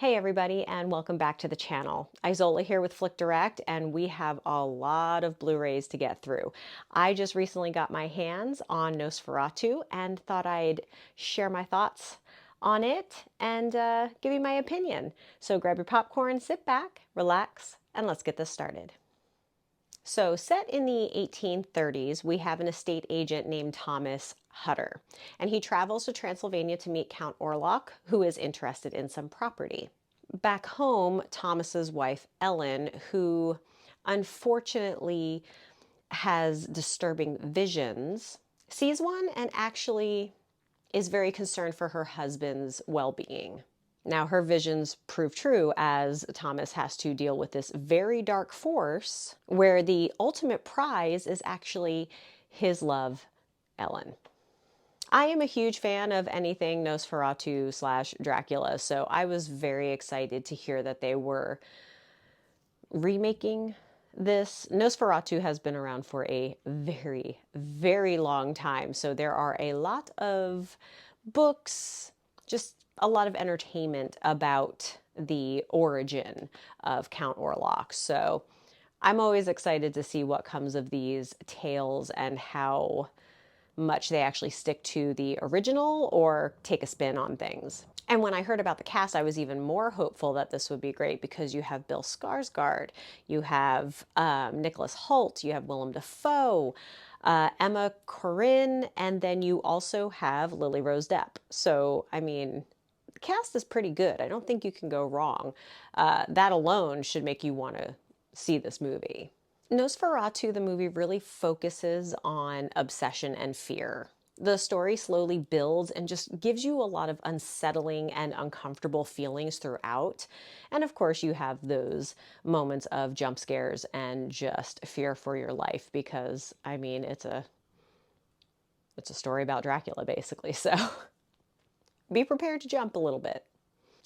Hey everybody, and welcome back to the channel. Isola here with Flick Direct, and we have a lot of Blu-rays to get through. I just recently got my hands on Nosferatu and thought I'd share my thoughts on it and give you my opinion. So grab your popcorn, sit back, relax, and let's get this started. So, set in the 1830s, we have an estate agent named Thomas Hutter, and he travels to Transylvania to meet Count Orlok, who is interested in some property. Back home, Thomas's wife, Ellen, who unfortunately has disturbing visions, sees one and actually is very concerned for her husband's well-being. Now, her visions prove true as Thomas has to deal with this very dark force where the ultimate prize is actually his love, Ellen. I am a huge fan of anything Nosferatu slash Dracula, so I was very excited to hear that they were remaking this. Nosferatu has been around for a very, very long time, so there are a lot of books, just a lot of entertainment about the origin of Count Orlok. So I'm always excited to see what comes of these tales and how much they actually stick to the original or take a spin on things. And when I heard about the cast, I was even more hopeful that this would be great because you have Bill Skarsgård, you have Nicholas Hoult, you have Willem Dafoe, Emma Corrin, and then you also have Lily-Rose Depp. So, I mean, the cast is pretty good. I don't think you can go wrong. That alone should make you want to see this movie. Nosferatu, the movie, really focuses on obsession and fear. The story slowly builds and just gives you a lot of unsettling and uncomfortable feelings throughout. And of course, you have those moments of jump scares and just fear for your life because, I mean, it's a story about Dracula, basically. So be prepared to jump a little bit.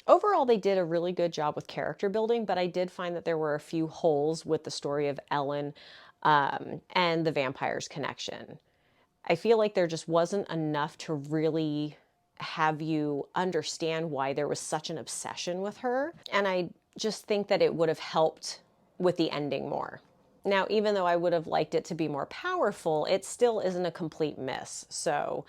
Overall, they did a really good job with character building, but I did find that there were a few holes with the story of Ellen and the vampire's connection. I feel like there just wasn't enough to really have you understand why there was such an obsession with her. And I just think that it would have helped with the ending more. Now, even though I would have liked it to be more powerful, it still isn't a complete miss. So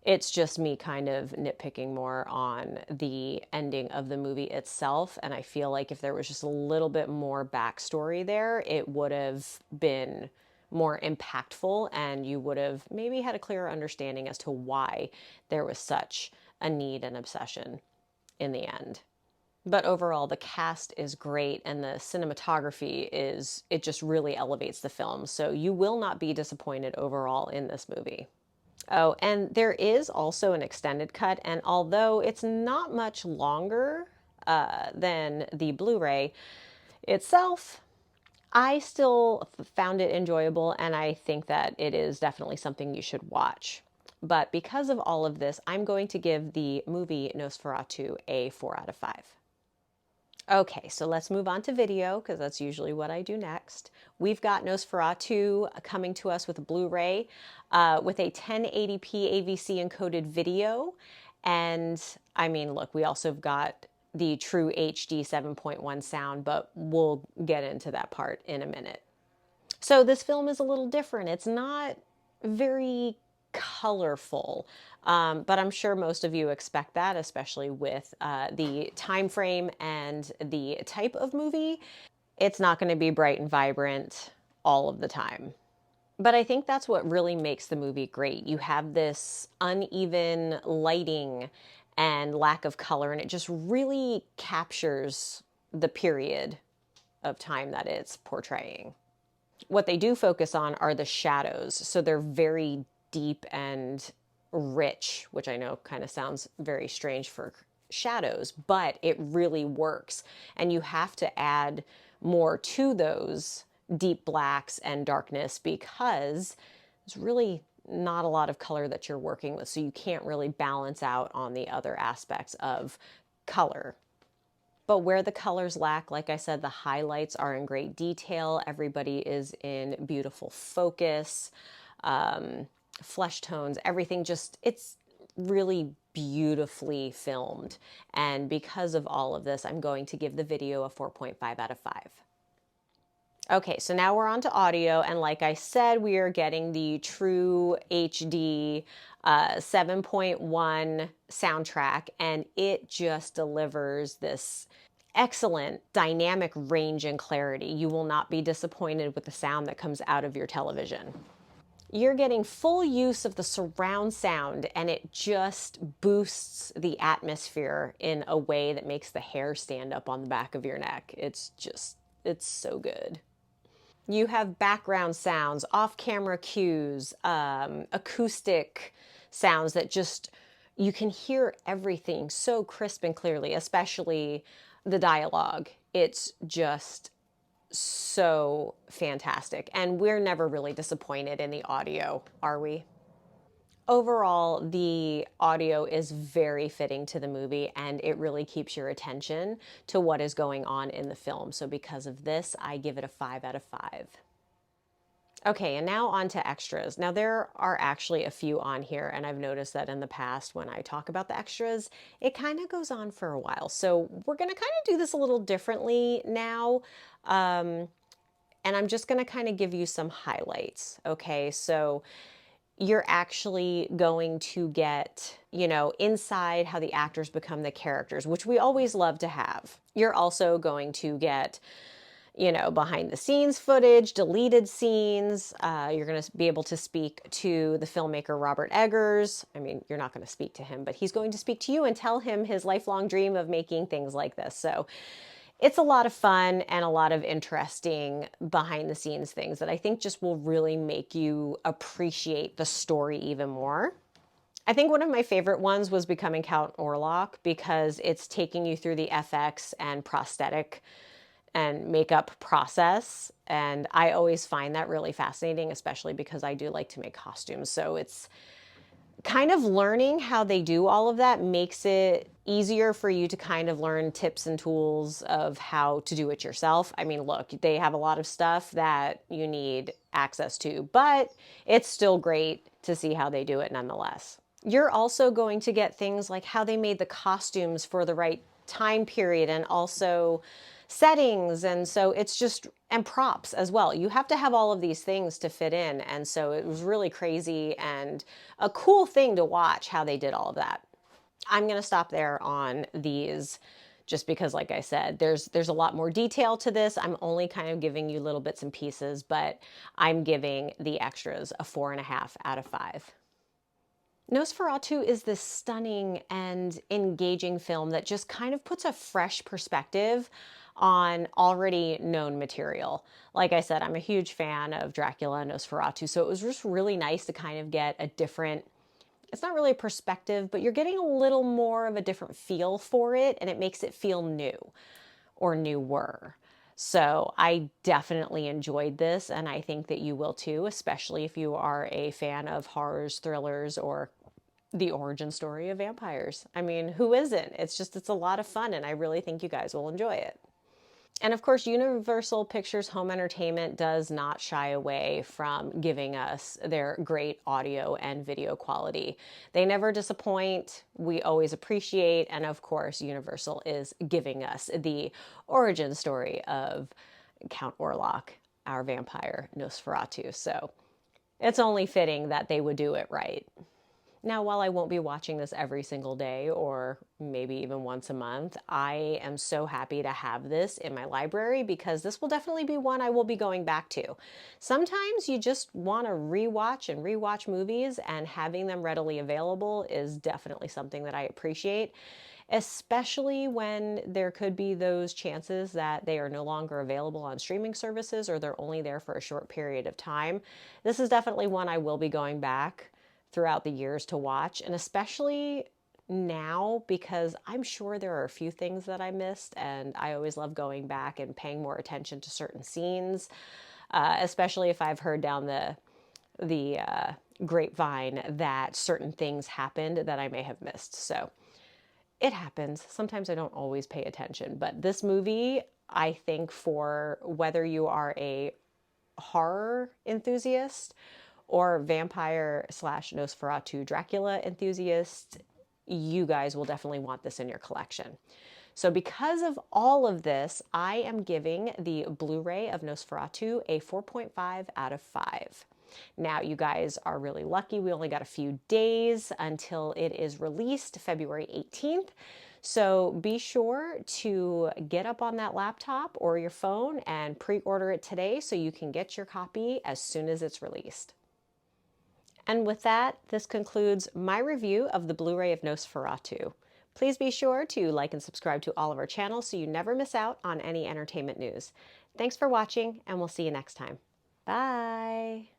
it's just me kind of nitpicking more on the ending of the movie itself. And I feel like if there was just a little bit more backstory there, it would have been more impactful and you would have maybe had a clearer understanding as to why there was such a need and obsession in the end. But overall, the cast is great and the cinematography it just really elevates the film. So you will not be disappointed overall in this movie. Oh, and there is also an extended cut, and although it's not much longer than the Blu-ray itself, I still found it enjoyable, and I think that it is definitely something you should watch. But because of all of this, I'm going to give the movie Nosferatu a 4 out of 5. Okay, so let's move on to video because that's usually what I do next. We've got Nosferatu coming to us with a Blu-ray with a 1080p AVC encoded video. And I mean, look, we also have got the TrueHD 7.1 sound, but we'll get into that part in a minute. So this film is a little different. It's not very colorful, but I'm sure most of you expect that, especially with the time frame and the type of movie. It's not going to be bright and vibrant all of the time. But I think that's what really makes the movie great. You have this uneven lighting and lack of color, and it just really captures the period of time that it's portraying. What they do focus on are the shadows. So they're very deep and rich, which I know kind of sounds very strange for shadows, but it really works. And you have to add more to those deep blacks and darkness because there's really not a lot of color that you're working with. So you can't really balance out on the other aspects of color. But where the colors lack, like I said, the highlights are in great detail. Everybody is in beautiful focus, flesh tones, everything just, it's really beautifully filmed. And because of all of this, I'm going to give the video a 4.5 out of 5. Okay, so now we're on to audio, and like I said, we are getting the TrueHD 7.1 soundtrack, and it just delivers this excellent dynamic range and clarity. You will not be disappointed with the sound that comes out of your television. You're getting full use of the surround sound, and it just boosts the atmosphere in a way that makes the hair stand up on the back of your neck. It's so good. You have background sounds, off-camera cues, acoustic sounds that just, you can hear everything so crisp and clearly, especially the dialogue. It's just so fantastic. And we're never really disappointed in the audio, are we? Overall, the audio is very fitting to the movie, and it really keeps your attention to what is going on in the film. So because of this, I give it a 5 out of 5. Okay, and now on to extras. Now, there are actually a few on here, and I've noticed that in the past when I talk about the extras, it kind of goes on for a while. So we're going to kind of do this a little differently now. And I'm just going to kind of give you some highlights. Okay, so you're actually going to get, inside how the actors become the characters, which we always love to have. You're also going to get, behind the scenes footage, deleted scenes. You're going to be able to speak to the filmmaker Robert Eggers. I mean, you're not going to speak to him, but he's going to speak to you and tell him his lifelong dream of making things like this. So it's a lot of fun and a lot of interesting behind the scenes things that I think just will really make you appreciate the story even more. I think one of my favorite ones was Becoming Count Orlok, because it's taking you through the FX and prosthetic and makeup process. And I always find that really fascinating, especially because I do like to make costumes. So it's kind of learning how they do all of that makes it easier for you to kind of learn tips and tools of how to do it yourself. I mean, look, they have a lot of stuff that you need access to, but it's still great to see how they do it nonetheless. You're also going to get things like how they made the costumes for the right time period, and also settings. And so it's just, and props as well. You have to have all of these things to fit in. And so it was really crazy and a cool thing to watch how they did all of that. I'm going to stop there on these just because, like I said, there's a lot more detail to this. I'm only kind of giving you little bits and pieces, but I'm giving the extras a 4.5 out of 5. Nosferatu is this stunning and engaging film that just kind of puts a fresh perspective on already known material. Like I said, I'm a huge fan of Dracula and Nosferatu, so it was just really nice to kind of get a different, it's not really a perspective, but you're getting a little more of a different feel for it, and it makes it feel new or newer. So I definitely enjoyed this, and I think that you will too, especially if you are a fan of horrors, thrillers, or the origin story of vampires. I mean, who isn't? It's a lot of fun, and I really think you guys will enjoy it. And of course, Universal Pictures Home Entertainment does not shy away from giving us their great audio and video quality. They never disappoint. We always appreciate. And of course, Universal is giving us the origin story of Count Orlok, our vampire Nosferatu. So it's only fitting that they would do it right. Now, while I won't be watching this every single day or maybe even once a month, I am so happy to have this in my library because this will definitely be one I will be going back to. Sometimes you just want to rewatch movies, and having them readily available is definitely something that I appreciate, especially when there could be those chances that they are no longer available on streaming services or they're only there for a short period of time. This is definitely one I will be going back throughout the years to watch, and especially now because I'm sure there are a few things that I missed, and I always love going back and paying more attention to certain scenes, especially if I've heard down the grapevine that certain things happened that I may have missed. So it happens. Sometimes I don't always pay attention, but this movie, I think, for whether you are a horror enthusiast or vampire slash Nosferatu Dracula enthusiast, you guys will definitely want this in your collection. So because of all of this, I am giving the Blu-ray of Nosferatu a 4.5 out of 5. Now, you guys are really lucky. We only got a few days until it is released, February 18th. So be sure to get up on that laptop or your phone and pre-order it today so you can get your copy as soon as it's released. And with that, this concludes my review of the Blu-ray of Nosferatu. Please be sure to like and subscribe to all of our channels so you never miss out on any entertainment news. Thanks for watching, and we'll see you next time. Bye!